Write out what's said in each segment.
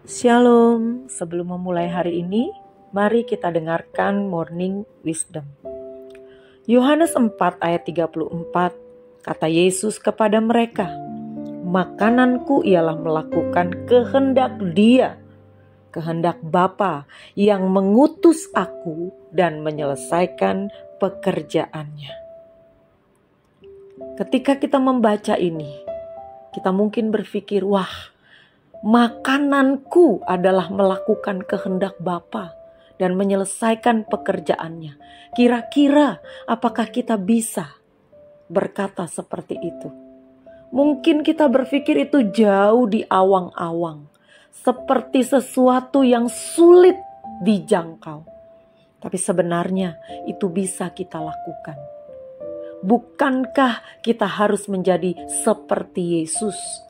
Shalom, sebelum memulai hari ini, mari kita dengarkan Morning Wisdom. Yohanes 4 ayat 34, kata Yesus kepada mereka, "Makananku ialah melakukan kehendak Dia, kehendak Bapa yang mengutus aku dan menyelesaikan pekerjaannya." Ketika kita membaca ini, kita mungkin berpikir, wah, makananku adalah melakukan kehendak Bapa dan menyelesaikan pekerjaannya. Kira-kira apakah kita bisa berkata seperti itu? Mungkin kita berpikir itu jauh di awang-awang, seperti sesuatu yang sulit dijangkau. Tapi sebenarnya itu bisa kita lakukan. Bukankah kita harus menjadi seperti Yesus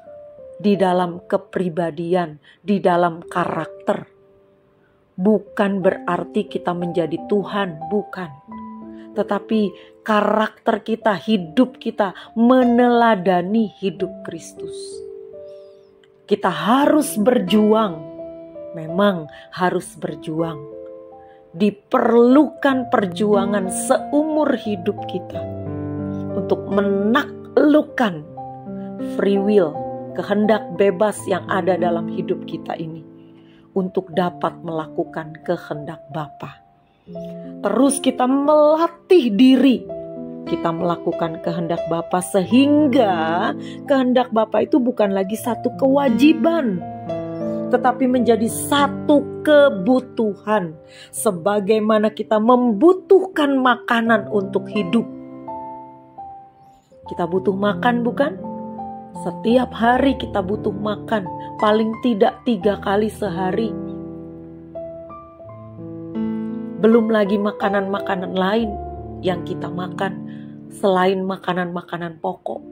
di dalam kepribadian, di dalam karakter? Bukan berarti kita menjadi Tuhan, bukan. Tetapi karakter kita, hidup kita meneladani hidup Kristus. Kita harus berjuang, memang harus berjuang. Diperlukan perjuangan seumur hidup kita untuk menaklukkan free will, kehendak bebas yang ada dalam hidup kita ini, untuk dapat melakukan kehendak Bapa. Terus kita melatih diri kita melakukan kehendak Bapa, sehingga kehendak Bapa itu bukan lagi satu kewajiban, tetapi menjadi satu kebutuhan. Sebagaimana kita membutuhkan makanan untuk hidup. Kita butuh makan, bukan? Setiap hari kita butuh makan, paling tidak 3 kali sehari. Belum lagi makanan-makanan lain yang kita makan selain makanan-makanan pokok.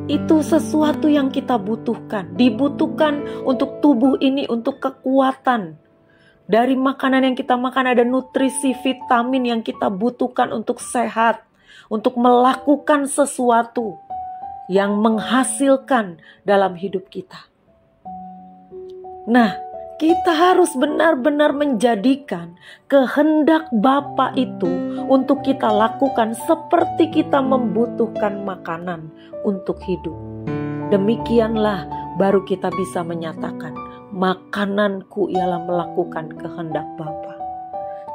Itu sesuatu yang kita butuhkan, dibutuhkan untuk tubuh ini, untuk kekuatan. Dari makanan yang kita makan ada nutrisi, vitamin yang kita butuhkan untuk sehat, untuk melakukan sesuatu yang menghasilkan dalam hidup kita. Nah, kita harus benar-benar menjadikan kehendak Bapa itu untuk kita lakukan seperti kita membutuhkan makanan untuk hidup. Demikianlah baru kita bisa menyatakan, makananku ialah melakukan kehendak Bapa.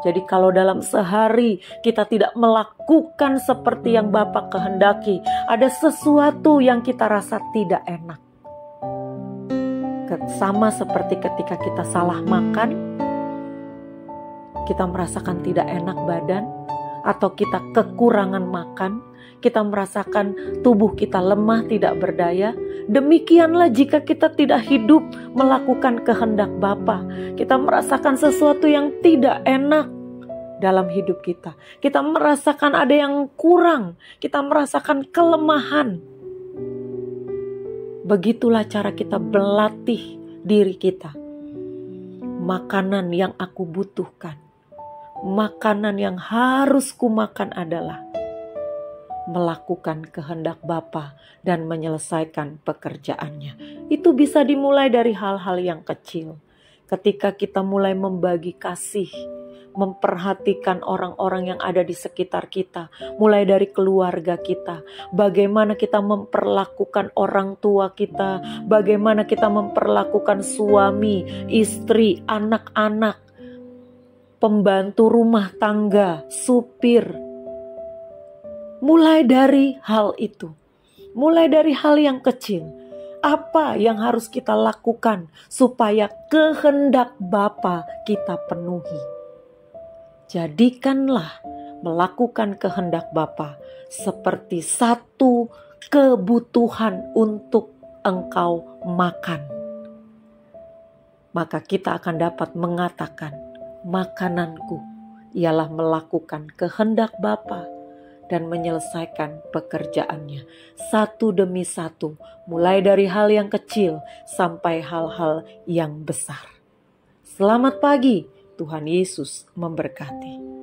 Jadi kalau dalam sehari kita tidak melakukan seperti yang Bapa kehendaki, ada sesuatu yang kita rasa tidak enak. Sama seperti ketika kita salah makan, kita merasakan tidak enak badan, atau kita kekurangan makan, kita merasakan tubuh kita lemah, tidak berdaya. Demikianlah jika kita tidak hidup melakukan kehendak Bapa, kita merasakan sesuatu yang tidak enak dalam hidup kita. Kita merasakan ada yang kurang, kita merasakan kelemahan. Begitulah cara kita berlatih diri kita. Makanan yang aku butuhkan, makanan yang harus kumakan adalah melakukan kehendak Bapa dan menyelesaikan pekerjaannya. Itu bisa dimulai dari hal-hal yang kecil. Ketika kita mulai membagi kasih, memperhatikan orang-orang yang ada di sekitar kita, mulai dari keluarga kita, bagaimana kita memperlakukan orang tua kita, bagaimana kita memperlakukan suami, istri, anak-anak, pembantu rumah tangga, supir. Mulai dari hal itu, mulai dari hal yang kecil. Apa yang harus kita lakukan supaya kehendak Bapa kita penuhi? Jadikanlah melakukan kehendak Bapa seperti satu kebutuhan untuk engkau makan. Maka kita akan dapat mengatakan, makananku ialah melakukan kehendak Bapa dan menyelesaikan pekerjaannya satu demi satu, mulai dari hal yang kecil sampai hal-hal yang besar. Selamat pagi, Tuhan Yesus memberkati.